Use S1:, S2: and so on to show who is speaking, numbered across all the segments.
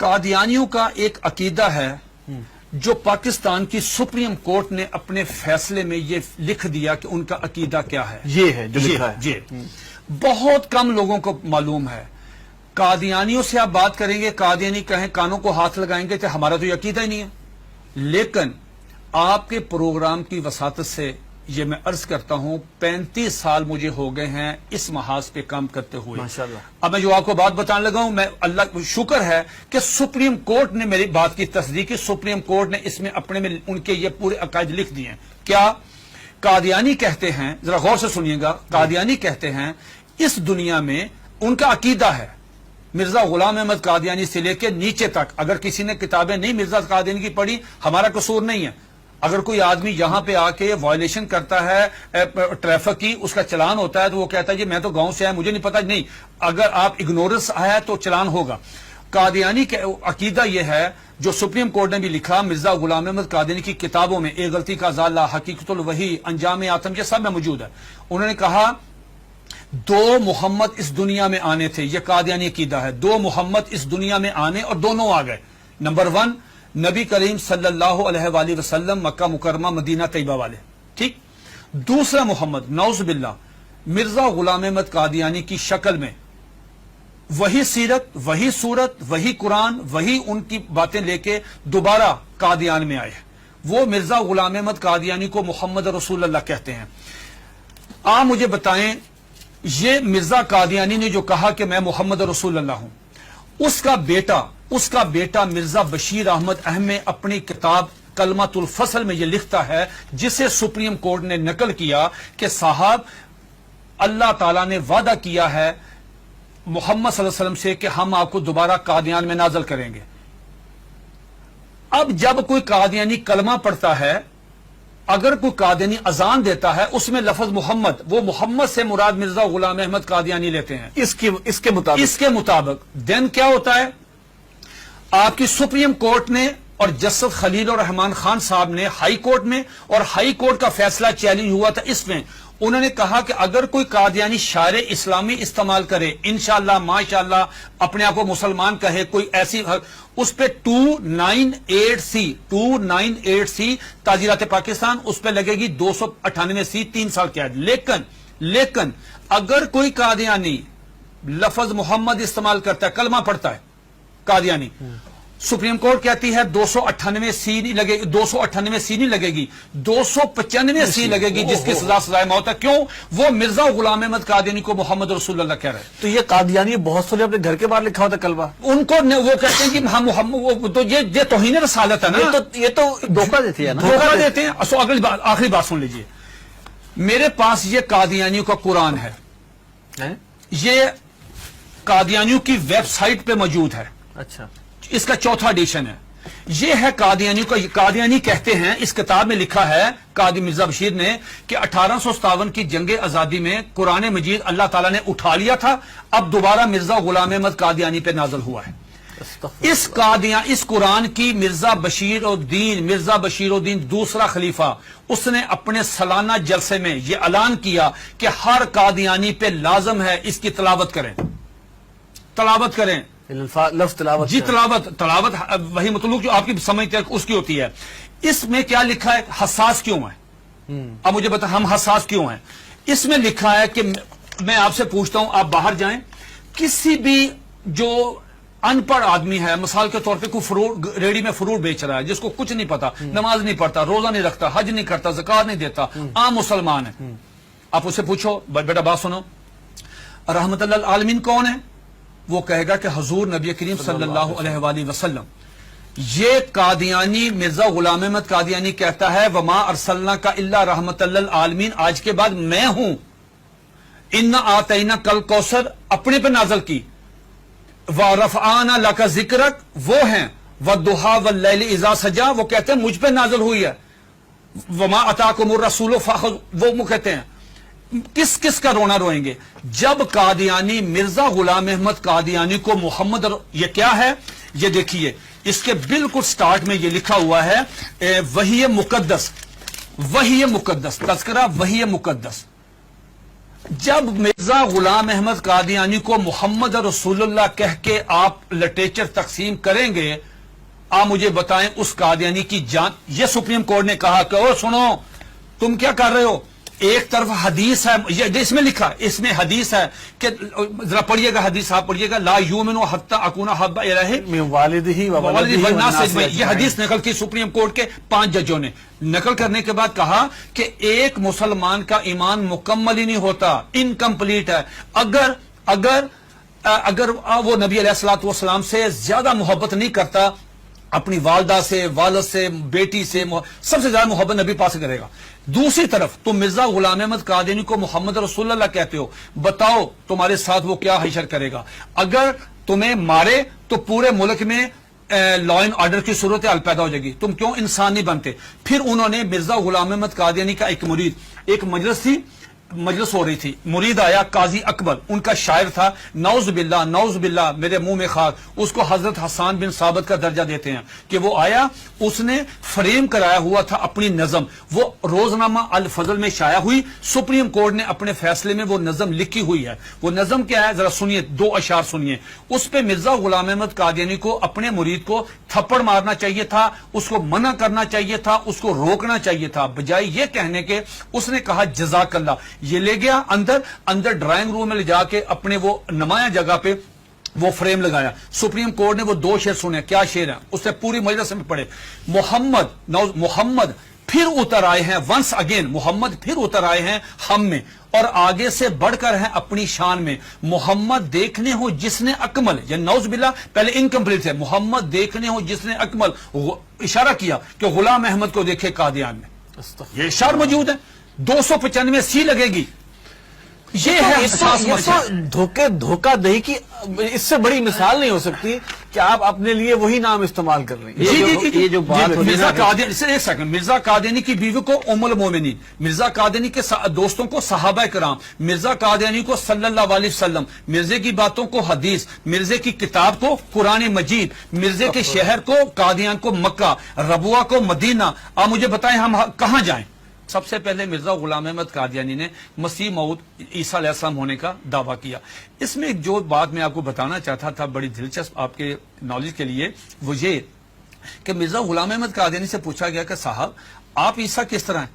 S1: قادیانیوں کا ایک عقیدہ ہے جو پاکستان کی سپریم کورٹ نے اپنے فیصلے میں یہ لکھ دیا کہ ان کا عقیدہ کیا ہے.
S2: یہ ہے جو لکھا ہے.
S1: جی بہت کم لوگوں کو معلوم ہے. قادیانیوں سے آپ بات کریں گے، قادیانی کہیں کانوں کو ہاتھ لگائیں گے کہ ہمارا تو یہ عقیدہ ہی نہیں ہے. لیکن آپ کے پروگرام کی وساطت سے یہ میں عرض کرتا ہوں 35 سال مجھے ہو گئے ہیں اس محاذ پہ کام کرتے ہوئے.
S2: ماشاءاللہ.
S1: اب میں جو آپ کو بات بتانے لگا ہوں، میں اللہ شکر ہے کہ سپریم کورٹ نے میری بات کی تصدیق کی. سپریم کورٹ نے اس میں اپنے میں ان کے یہ پورے عقائد لکھ دیے ہیں. کیا قادیانی کہتے ہیں، ذرا غور سے سنیے گا، قادیانی کہتے ہیں اس دنیا میں ان کا عقیدہ ہے مرزا غلام احمد قادیانی سے لے کے نیچے تک. اگر کسی نے کتابیں نہیں مرزا قادیانی کی پڑھی، ہمارا قصور نہیں ہے. اگر کوئی آدمی یہاں پہ آ کے وائلیشن کرتا ہے ٹریفک کی، اس کا چلان ہوتا ہے تو وہ کہتا ہے جی میں تو گاؤں سے آیا، مجھے نہیں پتا. نہیں، اگر آپ اگنورنس ہے تو چلان ہوگا. قادیانی کا عقیدہ یہ ہے جو سپریم کورٹ نے بھی لکھا مرزا غلام احمد قادیانی کی کتابوں میں، ایک غلطی کا ازالہ، حقیقت الوحی، انجام آتم، یہ سب میں موجود ہے. انہوں نے کہا 2 محمد اس دنیا میں آنے تھے. یہ قادیانی عقیدہ ہے. 2 محمد اس دنیا میں آنے اور دونوں آ گئے. نمبر 1 نبی کریم صلی اللہ علیہ وآلہ وسلم، مکہ مکرمہ مدینہ طیبہ والے، ٹھیک. دوسرا محمد نعوذ باللہ مرزا غلام احمد قادیانی کی شکل میں، وہی سیرت، وہی صورت، وہی قرآن، وہی ان کی باتیں لے کے دوبارہ قادیان میں آئے. وہ مرزا غلام احمد قادیانی کو محمد رسول اللہ کہتے ہیں. آپ مجھے بتائیں یہ مرزا قادیانی نے جو کہا کہ میں محمد رسول اللہ ہوں، اس کا بیٹا مرزا بشیر احمد احمد اپنی کتاب کلمۃ الفصل میں یہ لکھتا ہے، جسے سپریم کورٹ نے نقل کیا کہ صاحب اللہ تعالیٰ نے وعدہ کیا ہے محمد صلی اللہ علیہ وسلم سے کہ ہم آپ کو دوبارہ قادیان میں نازل کریں گے. اب جب کوئی قادیانی کلمہ پڑھتا ہے، اگر کوئی قادیانی اذان دیتا ہے، اس میں لفظ محمد، وہ محمد سے مراد مرزا غلام احمد قادیانی لیتے ہیں
S2: اس کے مطابق
S1: دین کیا ہوتا ہے؟ آپ کی سپریم کورٹ نے اور جسٹس خلیل الرحمان خان صاحب نے ہائی کورٹ میں، اور ہائی کورٹ کا فیصلہ چیلنج ہوا تھا اس میں، انہوں نے کہا کہ اگر کوئی قادیانی شعر اسلامی استعمال کرے، انشاءاللہ ماشاءاللہ اپنے آپ کو مسلمان کہے، کوئی ایسی، اس پہ 298C تعزیرات پاکستان، اس پہ لگے گی 298C 3 سال قید. لیکن اگر کوئی قادیانی لفظ محمد استعمال کرتا ہے، کلمہ پڑھتا ہے قادیانی، سپریم کورٹ کہتی ہے 298C نہیں لگے گی، 298C نہیں لگے گی، 295C لگے گی، جس کی سزا سزائے موت ہے. کیوں؟ وہ مرزا غلام احمد قادیانی کو محمد رسول اللہ کہہ رہے ہیں.
S2: تو یہ قادیانی بہت سارے اپنے گھر کے باہر لکھا ہوتا کلمہ،
S1: ان کو وہ کہتے ہیں کہ ہم محمد، تو یہ توہین رسالت ہے نا.
S2: یہ تو دھوکہ دیتی ہے نا،
S1: دھوکہ دیتے ہیں. آخری بات سن لیجئے، میرے پاس یہ قادیانیوں کا قرآن ہے، یہ قادیانیوں کی ویب سائٹ پہ موجود ہے.
S2: اچھا،
S1: اس کا 4تھا ایڈیشن ہے. یہ ہے قادیانیوں کا. قادیانی کہتے ہیں، اس کتاب میں لکھا ہے قاضی مرزا بشیر نے کہ 1857 کی جنگ آزادی میں قرآن مجید اللہ تعالیٰ نے اٹھا لیا تھا، اب دوبارہ مرزا غلام احمد قادیانی پہ نازل ہوا ہے. اس قرآن کی مرزا بشیر الدین دوسرا خلیفہ، اس نے اپنے سالانہ جلسے میں یہ اعلان کیا کہ ہر قادیانی پہ لازم ہے اس کی تلاوت کریں.
S2: لفظ تلاوت،
S1: جی تلاوت وہی مطلوب جو آپ کی سمجھتے ہیں اس کی ہوتی ہے. اس میں کیا لکھا ہے؟ حساس کیوں ہے؟ اب مجھے بتا ہم حساس کیوں ہیں؟ اس میں لکھا ہے کہ میں آپ سے پوچھتا ہوں، آپ باہر جائیں، کسی بھی جو ان پڑھ آدمی ہے، مثال کے طور پہ کوئی ریڑی میں فروٹ بیچ رہا ہے، جس کو کچھ نہیں پتا، نماز نہیں پڑھتا، روزہ نہیں رکھتا، حج نہیں کرتا، زکات نہیں دیتا، عام مسلمان ہے، آپ اسے پوچھو بیٹا بات سنو، رحمت اللہ العالمین کون ہے؟ وہ کہے گا کہ حضور نبی کریم صلی اللہ علیہ وآلہ وسلم. یہ قادیانی مرزا غلام احمد قادیانی کہتا ہے وما ارسلناک الا رحمت للعالمین، آج کے بعد میں ہوں. انا آتینا کل کوثر اپنے پہ نازل کی، ورفعنا لک ذکرک وہ ہیں، والضحی واللیل اذا سجا وہ کہتے ہیں مجھ پہ نازل ہوئی ہے، وما اتاکم الرسول فخذوہ وہ کہتے ہیں. کس کا رونا روئیں گے جب قادیانی مرزا غلام احمد قادیانی کو محمد یہ کیا ہے؟ یہ دیکھیے اس کے بالکل سٹارٹ میں یہ لکھا ہوا ہے وحی مقدس، تذکرہ وحی مقدس. جب مرزا غلام احمد قادیانی کو محمد رسول اللہ کہہ کے آپ لٹریچر تقسیم کریں گے، آپ مجھے بتائیں اس قادیانی کی جان. یہ سپریم کورٹ نے کہا کہ او سنو تم کیا کر رہے ہو، ایک طرف حدیث ہے، یہ اس میں لکھا، اس میں حدیث ہے کہ ذرا پڑھیے گا حدیث، آپ پڑھیے گا، لا یؤمن حتی اکون احب الیہ
S2: من والدہ و ولدہ
S1: والناس
S2: والناس
S1: اجمعین. یہ
S2: اجمعین.
S1: حدیث نقل کی سپریم کورٹ کے 5 ججوں نے. نقل کرنے کے بعد کہا کہ ایک مسلمان کا ایمان مکمل ہی نہیں ہوتا، انکمپلیٹ ہے اگر وہ نبی علیہ الصلوۃ والسلام سے زیادہ محبت نہیں کرتا، اپنی والدہ سے، والد سے، بیٹی سے، سب سے زیادہ محبت نبی پاس کرے گا. دوسری طرف تم مرزا غلام احمد قادیانی کو محمد رسول اللہ کہتے ہو، بتاؤ تمہارے ساتھ وہ کیا حشر کرے گا. اگر تمہیں مارے تو پورے ملک میں لا اینڈ آرڈر کی صورتحال پیدا ہو جائے گی، تم کیوں انسان نہیں بنتے. پھر انہوں نے مرزا غلام احمد قادیانی کا ایک مرید، ایک مجلس ہو رہی تھی، مرید آیا قاضی اکبر، ان کا شاعر تھا، نعوذ باللہ میرے منہ میں خاک، اس کو حضرت حسان بن ثابت کا درجہ دیتے ہیں کہ وہ آیا، اس نے فریم کرایا ہوا تھا اپنی نظم، وہ روزنامہ الفضل میں شائع ہوئی. سپریم کورٹ نے اپنے فیصلے میں وہ نظم لکھی ہوئی ہے. وہ نظم کیا ہے ذرا سنیے، 2 اشعار سنیے. اس پہ مرزا غلام احمد قادیانی کو اپنے مرید کو تھپڑ مارنا چاہیے تھا، اس کو منع کرنا چاہیے تھا، اس کو روکنا چاہیے تھا، بجائے یہ کہنے کے اس نے کہا جزاک اللہ. یہ لے گیا اندر ڈرائنگ روم میں لے جا کے اپنے وہ نمایاں جگہ پہ وہ فریم لگایا. سپریم کورٹ نے وہ 2 شعر سنے. کیا شعر ہیں؟ اس نے پوری مجلس میں پڑھے. محمد پھر اتر آئے ہیں، ونس اگین محمد پھر اتر آئے ہیں ہم میں، اور آگے سے بڑھ کر ہیں اپنی شان میں. محمد دیکھنے ہو جس نے اکمل، یا نعوذ باللہ پہلے انکمپلیٹ ہے، محمد دیکھنے ہو جس نے اکمل، اشارہ کیا کہ غلام احمد کو دیکھے قادیان میں. یہ اشعار موجود ہے، 295 سی لگے گی. یہ ہے
S2: دھوکہ دہی کی اس سے بڑی مثال نہیں ہو سکتی کہ آپ اپنے لیے وہی نام استعمال کر رہے ہیں.
S1: یہ جو بات مرزا قادیانی، ایک سیکنڈ، مرزا قادیانی کی بیوی کو ام المومنین، مرزا قادیانی کے دوستوں کو صحابہ کرام، مرزا قادیانی کو صلی اللہ علیہ وسلم، مرزے کی باتوں کو حدیث، مرزے کی کتاب کو قرآن مجید، مرزے کے شہر کو قادیان کو مکہ، ربوہ کو مدینہ. آپ مجھے بتائیں ہم کہاں جائیں؟ سب سے پہلے مرزا غلام احمد قادیانی نے مسیح موعود عیسیٰ علیہ السلام ہونے کا دعویٰ کیا. اس میں جو بات میں آپ کو بتانا چاہتا تھا بڑی دلچسپ آپ کے نالج کے لیے، وہ یہ کہ مرزا غلام احمد قادیانی سے پوچھا گیا کہ صاحب آپ عیسیٰ کس طرح ہیں؟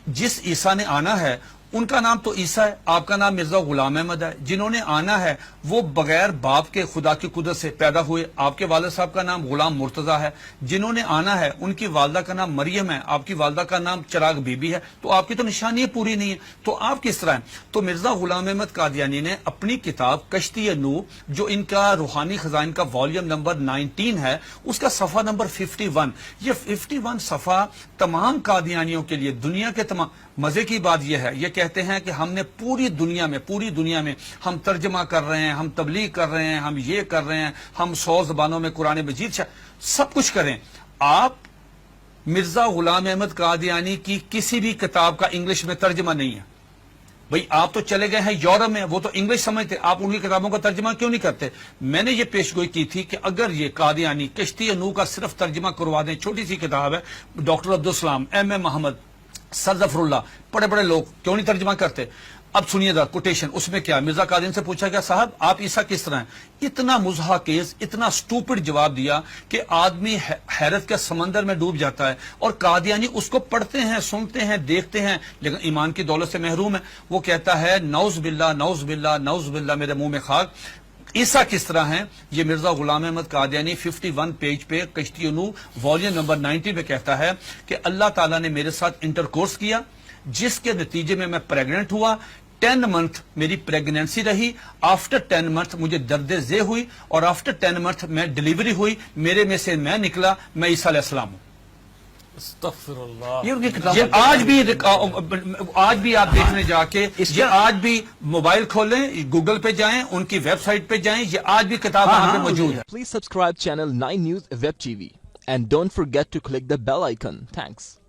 S1: جس عیسیٰ نے آنا ہے ان کا نام تو عیسیٰ ہے، آپ کا نام مرزا غلام احمد ہے. جنہوں نے آنا ہے وہ بغیر باپ کے خدا کی قدرت سے پیدا ہوئے، آپ کے والد صاحب کا نام غلام مرتضیٰ ہے. جنہوں نے آنا ہے ان کی والدہ کا نام مریم ہے، آپ کی والدہ کا نام چراغ بی بی ہے. تو آپ کی تو نشانی پوری نہیں ہے، تو آپ کس طرح ہیں؟ تو مرزا غلام احمد قادیانی نے اپنی کتاب کشتی نوح، جو ان کا روحانی خزائن کا والیوم نمبر 19 ہے، اس کا صفحہ نمبر 51، یہ 51 صفحہ تمام قادیانیوں کے لیے، دنیا کے تمام. مزے کی بات یہ ہے، یہ کہتے ہیں کہ ہم نے پوری دنیا میں ہم ترجمہ کر رہے ہیں، ہم تبلیغ کر رہے ہیں، ہم یہ کر رہے ہیں، ہم 100 زبانوں میں قرآن مجید سب کچھ کریں. آپ مرزا غلام احمد قادیانی کی کسی بھی کتاب کا انگلش میں ترجمہ نہیں ہے. بھئی آپ تو چلے گئے ہیں یورپ میں، وہ تو انگلش سمجھتے، آپ ان کی کتابوں کا ترجمہ کیوں نہیں کرتے؟ میں نے یہ پیشگوئی کی تھی کہ اگر یہ قادیانی کشتی نوح کا صرف ترجمہ کروا دیں، چھوٹی سی کتاب ہے، ڈاکٹر عبدالسلام، ایم محمد، سر ظفر اللہ، بڑے لوگ کیوں نہیں ترجمہ کرتے؟ اب سنیے گا کوٹیشن، اس میں کیا مرزا قادیانی سے پوچھا گیا صاحب آپ عیسیٰ کس طرح ہیں؟ اتنا مضحکیز، اتنا سٹوپڈ جواب دیا کہ آدمی حیرت کے سمندر میں ڈوب جاتا ہے. اور قادیانی اس کو پڑھتے ہیں، سنتے ہیں، دیکھتے ہیں، لیکن ایمان کی دولت سے محروم ہے. وہ کہتا ہے نعوذ باللہ میرے منہ میں خاک، عیسیٰ کس طرح ہیں؟ یہ مرزا غلام احمد قادیانی 51 پیج پہ کشتی نوح والیوم نمبر 90 پہ کہتا ہے کہ اللہ تعالیٰ نے میرے ساتھ انٹرکورس کیا، جس کے نتیجے میں پریگننٹ ہوا. 10 منتھ میری پریگننسی رہی، آفٹر 10 منتھ مجھے درد ذیل ہوئی، اور آفٹر 10 منتھ میں ڈیلیوری ہوئی، میرے میں سے میں نکلا، میں عیسیٰ علیہ السلام ہوں.
S2: استغفر اللہ.
S1: یہ آج بھی آپ دیکھنے جا کے، یہ آج بھی موبائل کھولیں، گوگل پہ جائیں، ان کی ویب سائٹ پہ جائیں، یہ آج بھی کتاب وہاں پہ موجود ہے.
S3: Please subscribe channel 9 News Web TV and don't forget to click the bell icon. Thanks.